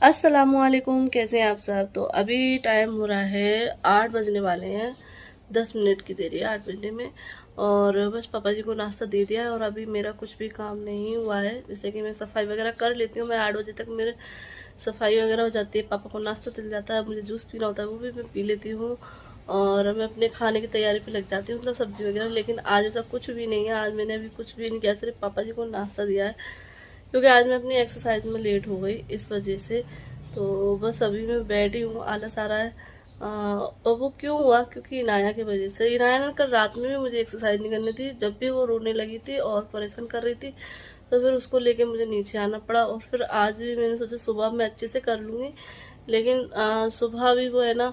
अस्सलामुअलैकुम, कैसे हैं आप सब। तो अभी टाइम हो रहा है 8 बजने वाले हैं। 10 मिनट की देरी है 8 बजने में। और बस पापा जी को नाश्ता दे दिया है और अभी मेरा कुछ भी काम नहीं हुआ है। जैसे कि मैं सफाई वगैरह कर लेती हूँ, मैं 8 बजे तक मेरे सफाई वगैरह हो जाती है। पापा को नाश्ता मिल जाता है, मुझे जूस पीना होता है वो भी मैं पी लेती हूँ। और मैं अपने खाने की तैयारी पे लग जाती हूँ, मतलब सब्जी वगैरह। लेकिन आज ऐसा कुछ भी नहीं है, आज मैंने अभी कुछ भी नहीं किया, सिर्फ पापा जी को नाश्ता दिया है। क्योंकि आज मैं अपनी एक्सरसाइज में लेट हो गई इस वजह से। तो बस अभी मैं बैठी हूँ, आलस आ रहा है। और वो क्यों हुआ, क्योंकि इनाया की वजह से। इनाया ने कल रात में भी मुझे एक्सरसाइज नहीं करनी थी, जब भी वो रोने लगी थी और परेशान कर रही थी, तो फिर उसको लेके मुझे नीचे आना पड़ा। और फिर आज भी मैंने सोचा सुबह मैं अच्छे से कर लूँगी, लेकिन सुबह भी वो है ना,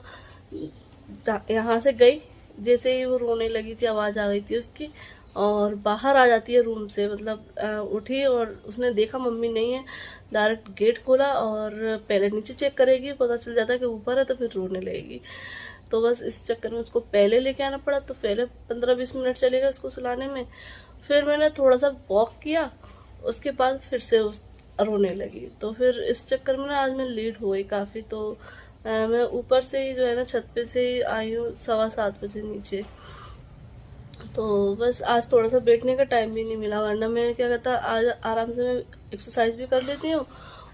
यहाँ से गई, जैसे ही वो रोने लगी थी आवाज़ आ गई थी उसकी, और बाहर आ जाती है रूम से। मतलब उठी और उसने देखा मम्मी नहीं है, डायरेक्ट गेट खोला और पहले नीचे चेक करेगी, पता चल जाता है कि ऊपर है तो फिर रोने लगेगी। तो बस इस चक्कर में उसको पहले लेके आना पड़ा। तो पहले 15-20 मिनट चलेगा उसको सुलाने में। फिर मैंने थोड़ा सा वॉक किया, उसके बाद फिर से उस रोने लगी। तो फिर इस चक्कर में ना आज मैं लेट हो गई काफ़ी। तो मैं ऊपर से ही जो है ना छत पे से ही आई हूँ 7:15 बजे नीचे। तो बस आज थोड़ा सा बैठने का टाइम भी नहीं मिला, वरना मैं क्या कहता आज आराम से मैं एक्सरसाइज भी कर लेती हूँ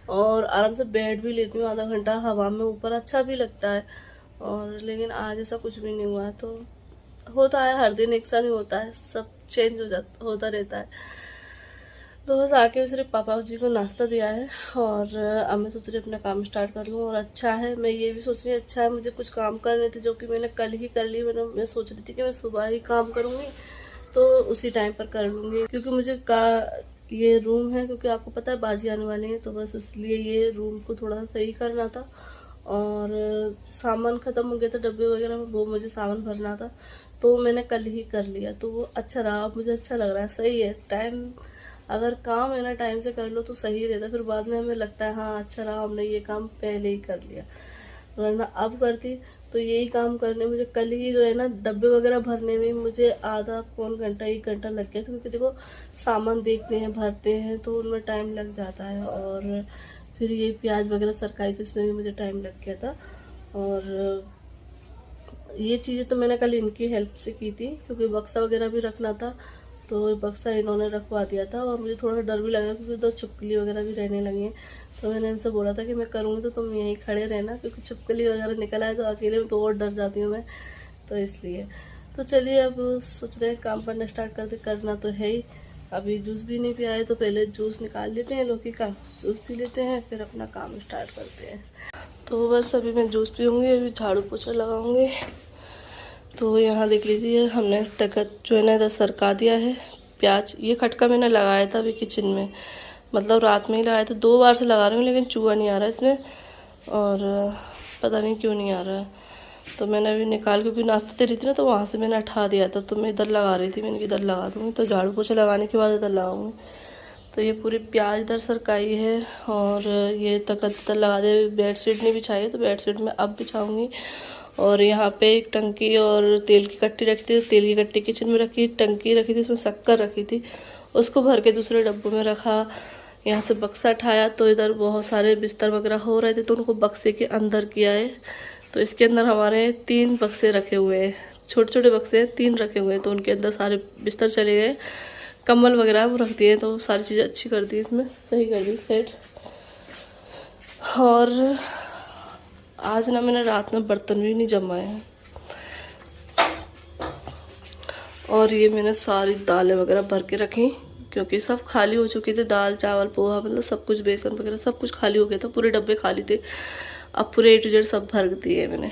और आराम से बैठ भी लेती हूँ आधा घंटा हवा में ऊपर, अच्छा भी लगता है। और लेकिन आज ऐसा कुछ भी नहीं हुआ। तो होता है, हर दिन एक सा नहीं होता है, सब चेंज होता रहता है। तो बस आके सिर्फ पापा जी को नाश्ता दिया है और अब मैं सोच रही अपना काम स्टार्ट कर लूँ। और अच्छा है, मैं ये भी सोच रही हूँ अच्छा है, मुझे कुछ काम करने थे जो कि मैंने कल ही कर ली। मैं सोच रही थी कि मैं सुबह ही काम करूँगी तो उसी टाइम पर कर लूँगी, क्योंकि मुझे ये रूम है, क्योंकि आपको पता है बाजी आने वाली है, तो बस इसलिए ये रूम को थोड़ा सा सही करना था। और सामान ख़त्म हो गया था डब्बे वगैरह में, वो मुझे सामान भरना था, तो मैंने कल ही कर लिया। तो वो अच्छा रहा, अब मुझे अच्छा लग रहा है, सही है। टाइम, अगर काम है ना टाइम से कर लो तो सही रहता है, फिर बाद में हमें लगता है हाँ अच्छा रहा हमने ये काम पहले ही कर लिया। वरना अब करती तो यही काम करने मुझे कल ही जो है ना डब्बे वगैरह भरने में मुझे आधा पौन घंटा 1 घंटा लग गया था, क्योंकि देखो सामान देखते हैं भरते हैं तो उनमें टाइम लग जाता है। और फिर ये प्याज वगैरह सरकाई तो इसमें भी मुझे टाइम लग गया था। और ये चीज़ें तो मैंने कल इनकी हेल्प से की थी, क्योंकि बक्सा वगैरह भी रखना था, तो बक्सा इन्होंने रखवा दिया था। और मुझे थोड़ा डर भी लगा, क्योंकि उधर छिपकली वगैरह भी रहने लगी हैं। तो मैंने इनसे बोला था कि मैं करूँगी तो तुम यहीं खड़े रहना, क्योंकि छिपकली वगैरह निकल आए तो अकेले में तो और डर जाती हूँ मैं, तो इसलिए। तो चलिए अब सोच रहे हैं काम करना स्टार्ट करते, करना तो है ही। अभी जूस भी नहीं पिया है, तो पहले जूस निकाल लेते हैं लौकी का, जूस पी लेते हैं, फिर अपना काम स्टार्ट करते हैं। तो बस अभी मैं जूस पीऊँगी, अभी झाड़ू पोछा लगाऊँगी। तो यहाँ देख लीजिए हमने तखत जो है ना इधर सरका दिया है। प्याज, ये खटका मैंने लगाया था अभी किचन में, मतलब रात में ही लगाया था, 2 बार से लगा रही हूँ लेकिन चूहा नहीं आ रहा है इसमें, और पता नहीं क्यों नहीं आ रहा है। तो मैंने अभी निकाल, क्योंकि नाश्ता दे रही थी ना तो वहाँ से मैंने उठा दिया था, तो मैं इधर लगा रही थी, मैंने इधर लगा दूँगी, तो झाड़ू पोछा लगाने के बाद इधर लगाऊँगी। तो ये पूरी प्याज इधर सरकाई है और ये तखत इधर लगा दे। बेडशीट नहीं बिछाई है तो बेडशीट में अब बिछाऊँगी। और यहाँ पे एक टंकी और तेल की कट्टी रखी थी, तेल की कट्टी किचन में रखी, टंकी रखी थी उसमें शक्कर रखी थी, उसको भर के दूसरे डब्बों में रखा। यहाँ से बक्सा उठाया तो इधर बहुत सारे बिस्तर वगैरह हो रहे थे, तो उनको बक्से के अंदर किया है। तो इसके अंदर हमारे 3 बक्से रखे हुए हैं, छोटे छोटे बक्से 3 रखे हुए हैं, तो उनके अंदर सारे बिस्तर चले गए। कम्बल वगैरह वो रख दिए, तो सारी चीज़ें अच्छी कर दी, इसमें सही कर दी सेट। और आज ना मैंने रात में बर्तन भी नहीं जमाए हैं। और ये मैंने सारी दालें वगैरह भर के रखी, क्योंकि सब खाली हो चुकी थी, दाल चावल पोहा मतलब सब कुछ, बेसन वगैरह सब कुछ खाली हो गया था, पूरे डब्बे खाली थे। अब पूरे A to Z सब भर दिए मैंने।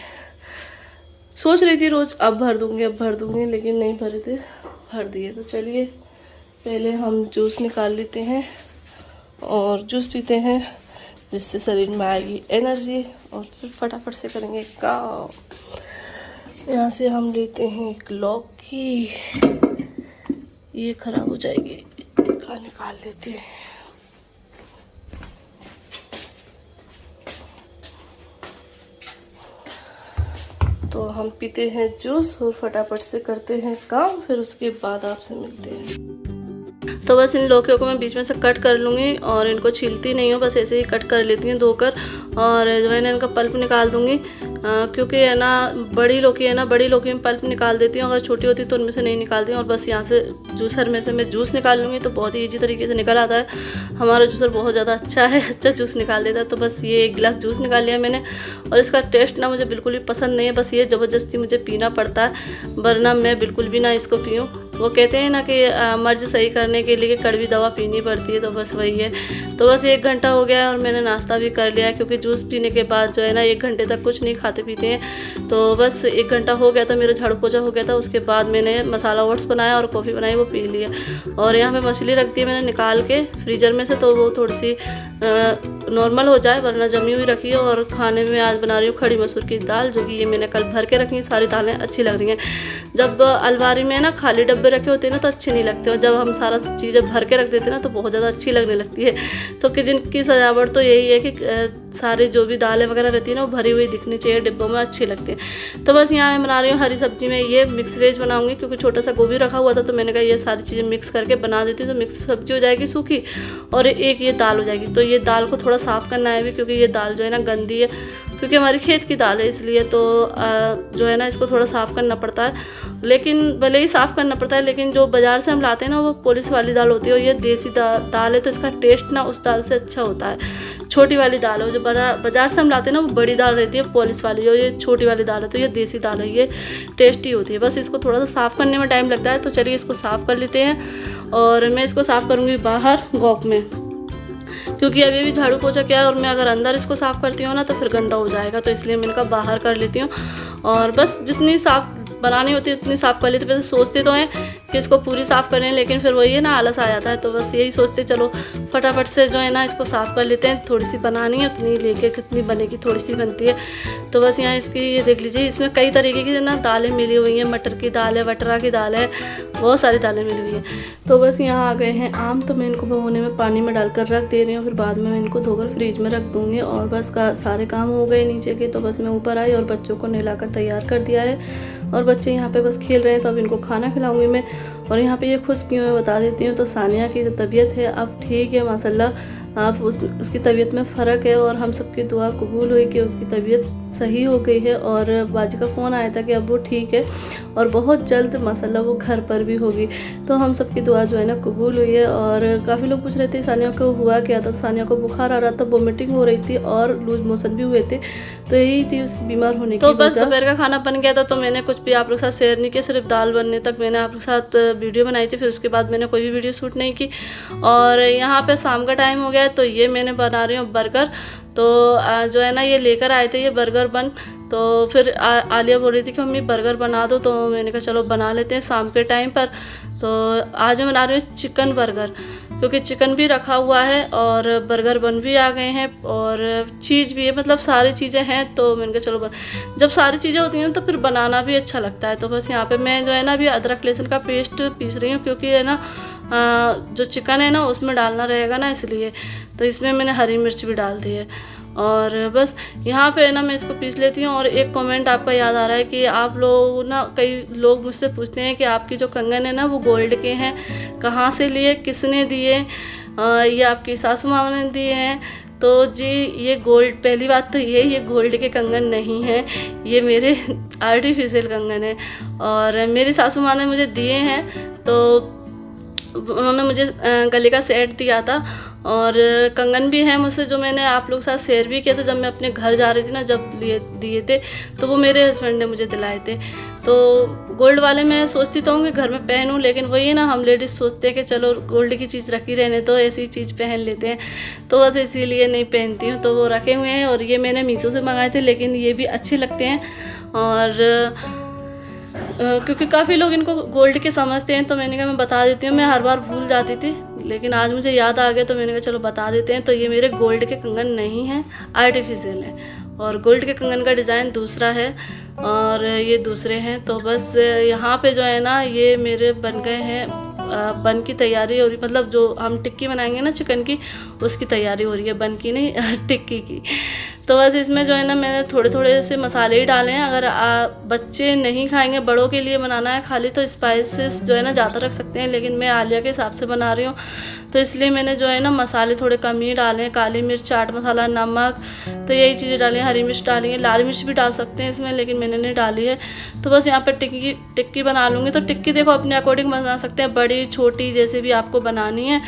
सोच रही थी रोज अब भर दूंगी, लेकिन नहीं भरे थे, भर दिए। तो चलिए पहले हम जूस निकाल लेते हैं और जूस पीते हैं, जिससे शरीर में आएगी एनर्जी, और फिर फटाफट से करेंगे काम। यहाँ से हम लेते हैं एक लौकी, ये खराब हो जाएगी, इसका निकाल लेते हैं। तो हम पीते हैं जूस और फटाफट से करते हैं काम, फिर उसके बाद आपसे मिलते हैं। तो बस इन लौकियों को मैं बीच में से कट कर लूँगी और इनको छीलती नहीं हूँ, बस ऐसे ही कट कर लेती हूँ धोकर। और जो है ना इनका पल्प निकाल दूँगी, क्योंकि है ना बड़ी लौकी है ना, बड़ी लौकी में पल्प निकाल देती हूँ, अगर छोटी होती तो उनमें से नहीं निकालती हूँ। और बस यहाँ से जूसर में से मैं जूस निकाल लूँगी तो बहुत ही ईजी तरीके से निकल आता है। हमारा जूसर बहुत ज़्यादा अच्छा है, अच्छा जूस निकाल देता है। तो बस ये 1 गिलास जूस निकाल लिया मैंने। और इसका टेस्ट ना मुझे बिल्कुल भी पसंद नहीं है, बस ये ज़बरदस्ती मुझे पीना पड़ता है, वरना मैं बिल्कुल भी ना इसको पीऊँ। वो कहते हैं ना कि मर्ज सही करने के लिए कड़वी दवा पीनी पड़ती है, तो बस वही है। तो बस 1 घंटा हो गया है और मैंने नाश्ता भी कर लिया है, क्योंकि जूस पीने के बाद जो है ना 1 घंटे तक कुछ नहीं खाते पीते हैं। तो बस 1 घंटा हो गया था, मेरा झाड़ू पोछा हो गया था। उसके बाद मैंने मसाला ओट्स बनाया और कॉफ़ी बनाई, वो पी लिया। और यहाँ पे मछली रख दी है मैंने निकाल के फ्रीजर में से, तो वो थोड़ी सी नॉर्मल हो जाए, वरना जमी हुई रखी है। और खाने में आज बना रही हूँ खड़ी मसूर की दाल, जो कि ये मैंने कल भर के रखी। सारी दालें अच्छी लग रही हैं। जब अलमारी में ना खाली डब्बे रखे होते हैं ना तो अच्छी नहीं लगते, और जब हम सारा चीज़ें भर के रख देते हैं ना तो बहुत ज़्यादा अच्छी लगने लगती है। तो किचन की सजावट तो यही है कि सारी जो भी दालें वगैरह रहती है ना वो भरी हुई दिखनी चाहिए, डिब्बों में अच्छी लगती है। तो बस यहाँ मैं बना रही हूँ हरी सब्जी में ये मिक्स वेज बनाऊंगी, क्योंकि छोटा सा गोभी रखा हुआ था, तो मैंने कहा ये सारी चीज़ें मिक्स करके बना देती हूँ, तो मिक्स सब्जी हो जाएगी सूखी, और एक ये दाल हो जाएगी। तो ये दाल को थोड़ा साफ़ करना है भी, क्योंकि ये दाल जो है ना गंदी है, क्योंकि हमारी खेत की दाल है, इसलिए तो जो है ना इसको थोड़ा साफ़ करना पड़ता है। लेकिन भले ही साफ़ करना पड़ता है, लेकिन जो बाज़ार से हम लाते हैं ना वो पॉलिश वाली दाल होती है, और ये देसी दाल है, तो इसका टेस्ट ना उस दाल से अच्छा होता है। छोटी वाली दाल है, जो बाज़ार से हम लाते हैं ना वो बड़ी दाल रहती है पॉलिश वाली, और ये छोटी वाली दाल है, तो ये देसी दाल है, ये टेस्टी होती है। बस इसको थोड़ा सा साफ़ करने में टाइम लगता है, तो चलिए इसको साफ़ कर लेते हैं। और मैं इसको साफ़ करूँगी बाहर गॉक में, क्योंकि अभी झाड़ू पोछा किया है, और मैं अगर अंदर इसको साफ़ करती हूँ ना तो फिर गंदा हो जाएगा, तो इसलिए मैंने कहा बाहर कर लेती हूँ। और बस जितनी साफ़ बनानी होती है उतनी साफ़ कर लेती हूँ। वैसे सोचते तो हैं कि इसको पूरी साफ़ करें, लेकिन फिर वही है ना आलस आ जाता है, तो बस यही सोचते चलो फटाफट से जो है ना इसको साफ़ कर लेते हैं। थोड़ी सी बनानी है, उतनी लेके कितनी बनेगी, थोड़ी सी बनती है। तो बस यहाँ इसकी ये देख लीजिए, इसमें कई तरीके की ना दालें मिली हुई हैं, मटर की दाल है, वटरा की दाल है, बहुत सारी दालें मिली हुई हैं। तो बस यहाँ आ गए हैं आम, तो मैं इनको भगोने में पानी में डालकर रख दे रही हूँ, फिर बाद में मैं इनको धोकर फ्रीज में रख दूँगी। और बस सारे काम हो गए नीचे के, तो बस मैं ऊपर आई और बच्चों को नहलाकर तैयार कर दिया है, और बच्चे यहाँ पे बस खेल रहे हैं, तो अब इनको खाना खिलाऊंगी मैं। और यहाँ पे ये खुश क्यों है बता देती हूँ। तो सानिया की जो तबीयत है अब ठीक है माशाल्लाह, अब उसकी तबीयत में फ़र्क है, और हम सबकी दुआ कबूल हुई कि उसकी तबीयत सही हो गई है। और बाजी का फ़ोन आया था कि अब वो ठीक है, और बहुत जल्द माशाल्लाह वो घर पर भी होगी। तो हम सबकी दुआ जो है ना कबूल हुई है। और काफ़ी लोग पूछ रहे थे सानिया को हुआ क्या था। सानिया को बुखार आ रहा था, वोमिटिंग हो रही थी, और लूज मोशन भी हुए थे, तो यही थी उसकी बीमार होने की वजह। तो बस दोपहर का खाना बन गया था, तो मैंने कुछ भी आप लोग के साथ शेयर नहीं किया, सिर्फ दाल बनने तक मैंने आप लोग के साथ वीडियो बनाई थी, फिर उसके बाद मैंने कोई भी वीडियो शूट नहीं की। और यहाँ पे शाम का टाइम हो गया है, तो ये मैंने बना रही हूँ बर्गर। तो जो है ना ये लेकर आए थे ये बर्गर बन, तो फिर आलिया बोल रही थी कि मम्मी बर्गर बना दो, तो मैंने कहा चलो बना लेते हैं शाम के टाइम पर। तो आज मैं बना रही हूँ चिकन बर्गर, क्योंकि चिकन भी रखा हुआ है और बर्गर बन भी आ गए हैं और चीज़ भी है, मतलब सारी चीज़ें हैं। तो मैंने कहा चलो जब सारी चीज़ें होती हैं तो फिर बनाना भी अच्छा लगता है। तो बस यहाँ पे मैं जो है ना अभी अदरक लहसुन का पेस्ट पीस रही हूँ, क्योंकि है ना जो चिकन है ना उसमें डालना रहेगा ना, इसलिए तो इसमें मैंने हरी मिर्च भी डाल दी है। और बस यहाँ पे ना मैं इसको पीस लेती हूँ। और एक कमेंट आपका याद आ रहा है कि आप लोग ना, कई लोग मुझसे पूछते हैं कि आपकी जो कंगन है ना वो गोल्ड के हैं, कहाँ से लिए, किसने दिए, ये आपकी सासू माँ ने दिए हैं। तो जी ये गोल्ड, पहली बात तो ये गोल्ड के कंगन नहीं है, ये मेरे आर्टिफिशियल कंगन है और मेरी सासू माँ ने मुझे दिए हैं। तो उन्होंने मुझे गले का सेट दिया था और कंगन भी है मुझसे, जो मैंने आप लोग के साथ शेयर भी किया था जब मैं अपने घर जा रही थी ना, जब दिए थे तो वो मेरे हस्बैंड ने मुझे दिलाए थे। तो गोल्ड वाले मैं सोचती तो हूँ कि घर में पहनूँ, लेकिन वही है ना, हम लेडीज़ सोचते हैं कि चलो गोल्ड की चीज़ रखी रहने तो ऐसी चीज़ पहन लेते हैं, तो बस इसीलिए नहीं पहनती हूँ। तो वो रखे हुए हैं और ये मैंने मीशो से मंगाए थे, लेकिन ये भी अच्छे लगते हैं। और क्योंकि काफ़ी लोग इनको गोल्ड के समझते हैं, तो मैंने कहा मैं बता देती हूँ। मैं हर बार भूल जाती थी, लेकिन आज मुझे याद आ गया तो मैंने कहा चलो बता देते हैं। तो ये मेरे गोल्ड के कंगन नहीं हैं, आर्टिफिशियल है, और गोल्ड के कंगन का डिज़ाइन दूसरा है और ये दूसरे हैं। तो बस यहाँ पे जो है ना ये मेरे बन गए हैं, बन की तैयारी हो रही, मतलब जो हम टिक्की बनाएंगे ना चिकन की, उसकी तैयारी हो रही है, बन की नहीं टिक्की की। तो बस इसमें जो है ना मैंने थोड़े थोड़े से मसाले ही डाले हैं। अगर बच्चे नहीं खाएंगे, बड़ों के लिए बनाना है खाली, तो स्पाइसेस जो है ना ज़्यादा रख सकते हैं, लेकिन मैं आलिया के हिसाब से बना रही हूँ तो इसलिए मैंने जो है ना मसाले थोड़े कम ही डाले हैं। काली मिर्च, चाट मसाला, नमक, तो यही चीज़ें डाली हैं। हरी मिर्च डाली है, लाल मिर्च भी डाल सकते हैं इसमें, लेकिन मैंने नहीं डाली है। तो बस यहाँ पर टिक्की बना लूँगी। तो टिक्की देखो अपने अकॉर्डिंग बना सकते हैं, बड़ी छोटी जैसे भी आपको बनानी है।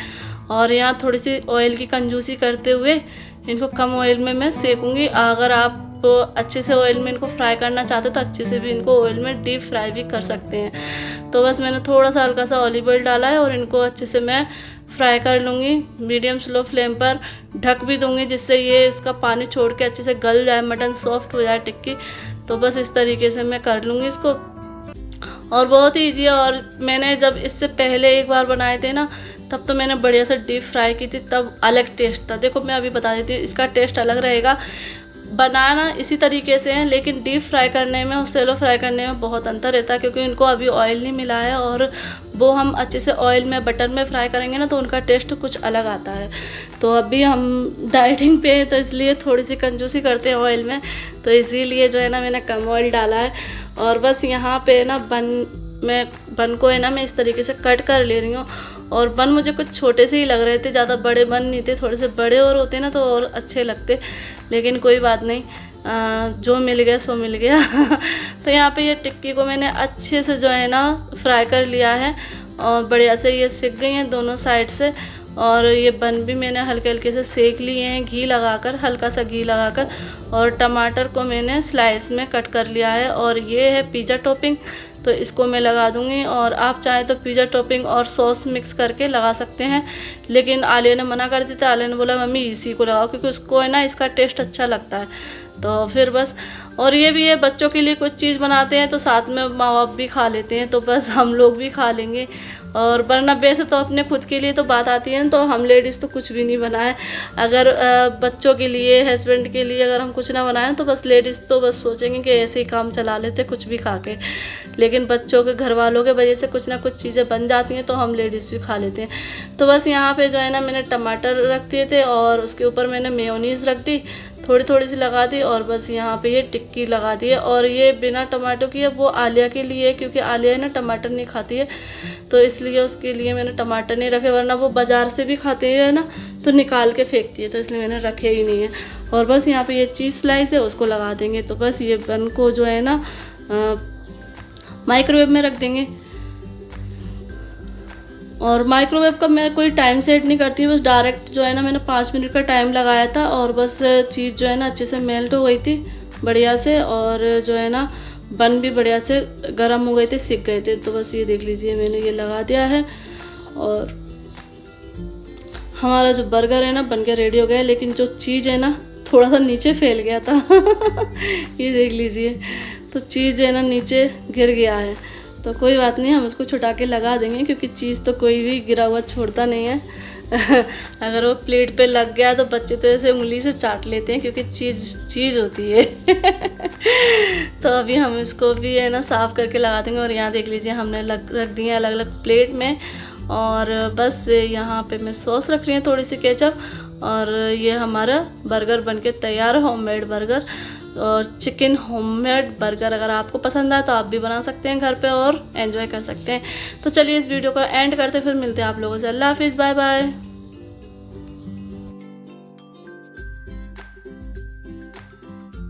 और यहाँ थोड़ी सी ऑयल की कंजूसी करते हुए इनको कम ऑयल में मैं सेकूँगी। अगर आप अच्छे से ऑयल में इनको फ्राई करना चाहते हो तो अच्छे से भी इनको ऑयल में डीप फ्राई भी कर सकते हैं। तो बस मैंने थोड़ा सा हल्का सा ऑलिव ऑयल डाला है और इनको अच्छे से मैं फ्राई कर लूँगी। मीडियम स्लो फ्लेम पर ढक भी दूँगी, जिससे ये इसका पानी छोड़ के अच्छे से गल जाए, मटन सॉफ्ट हो जाए टिक्की। तो बस इस तरीके से मैं कर लूँगी इसको। और बहुत ही ईजी है। और मैंने जब इससे पहले एक बार बनाए थे ना, तब तो मैंने बढ़िया से डीप फ्राई की थी, तब अलग टेस्ट था। देखो मैं अभी बता देती हूँ, इसका टेस्ट अलग रहेगा। बनाना इसी तरीके से है, लेकिन डीप फ्राई करने में और सेलो फ्राई करने में बहुत अंतर रहता है, क्योंकि इनको अभी ऑयल नहीं मिला है। और वो हम अच्छे से ऑयल में, बटर में फ्राई करेंगे ना, तो उनका टेस्ट कुछ अलग आता है। तो अभी हम डाइटिंग पे है, तो इसलिए थोड़ी सी कंजूसी करते हैं ऑयल में, तो इसीलिए जो है ना मैंने कम ऑयल डाला है। और बस यहाँ पे ना बन को है ना मैं इस तरीके से कट कर ले रही हूँ। और बन मुझे कुछ छोटे से ही लग रहे थे, ज़्यादा बड़े बन नहीं थे। थोड़े से बड़े और होते ना तो और अच्छे लगते, लेकिन कोई बात नहीं, जो मिल गया सो मिल गया। तो यहाँ पे ये टिक्की को मैंने अच्छे से जो है ना फ्राई कर लिया है और बढ़िया से ये सिक गई हैं दोनों साइड से। और ये बन भी मैंने हल्के हल्के से सेक लिए हैं घी लगाकर, हल्का सा घी लगाकर। और टमाटर को मैंने स्लाइस में कट कर लिया है। और ये है पिज़्ज़ा टॉपिंग, तो इसको मैं लगा दूंगी। और आप चाहें तो पिज़्ज़ा टॉपिंग और सॉस मिक्स करके लगा सकते हैं, लेकिन आलिया ने मना कर दिया था। आलिया ने बोला मम्मी इसी को लगाओ, क्योंकि उसको है ना इसका टेस्ट अच्छा लगता है। तो फिर बस, और ये भी है बच्चों के लिए कुछ चीज़ बनाते हैं तो साथ में माँ बाप भी खा लेते हैं, तो बस हम लोग भी खा लेंगे। और वरना वैसे तो अपने खुद के लिए तो बात आती है, तो हम लेडीज़ तो कुछ भी नहीं बनाए। अगर बच्चों के लिए, हस्बैंड के लिए अगर हम कुछ ना बनाएं तो बस लेडीज़ तो बस सोचेंगे कि ऐसे ही काम चला लेते कुछ भी खा के, लेकिन बच्चों के, घर वालों के वजह से कुछ ना कुछ चीज़ें बन जाती हैं तो हम लेडीज़ भी खा लेते हैं। तो बस यहाँ पे जो है ना मैंने टमाटर रख दिए थे और उसके ऊपर मैंने मेयोनीज़ रख दी, थोड़ी थोड़ी सी लगा दी। और बस यहाँ पे ये टिक्की लगा दी है। और ये बिना टमाटो की है, वो आलिया के लिए, क्योंकि आलिया है ना टमाटर नहीं खाती है, तो इसलिए उसके लिए मैंने टमाटर नहीं रखे। वरना वो बाज़ार से भी खाते हैं ना तो निकाल के फेंकती है, तो इसलिए मैंने रखे ही नहीं है। और बस यहाँ पे ये चीज़ स्लाइस है, उसको लगा देंगे। तो बस ये बन को जो है ना माइक्रोवेव में रख देंगे। और माइक्रोवेव का मैं कोई टाइम सेट नहीं करती, बस डायरेक्ट जो है ना मैंने 5 मिनट का टाइम लगाया था। और बस चीज़ जो है ना अच्छे से मेल्ट हो गई थी बढ़िया से, और जो है ना बन भी बढ़िया से गर्म हो गए थे, सिक गए थे। तो बस ये देख लीजिए मैंने ये लगा दिया है। और हमारा जो बर्गर है ना बन के रेडी हो गया है, लेकिन जो चीज़ है ना थोड़ा सा नीचे फैल गया था। ये देख लीजिए, तो चीज़ है ना नीचे गिर गया है। तो कोई बात नहीं, हम उसको छुटा के लगा देंगे, क्योंकि चीज़ तो कोई भी गिरा हुआ छोड़ता नहीं है। अगर वो प्लेट पे लग गया तो बच्चे तो ऐसे उंगली से चाट लेते हैं, क्योंकि चीज़ होती है। तो अभी हम इसको भी है ना साफ़ करके लगा देंगे। और यहाँ देख लीजिए हमने रख दिए अलग अलग प्लेट में। और बस यहाँ पे मैं सॉस रख रही हूँ, थोड़ी सी केचप। और ये हमारा बर्गर बनके तैयार है, होममेड बर्गर और चिकन होममेड बर्गर। अगर आपको पसंद आए तो आप भी बना सकते हैं घर पे और एंजॉय कर सकते हैं। तो चलिए इस वीडियो को एंड करते, फिर मिलते हैं आप लोगों से। अल्लाह हाफिज़, बाय बाय।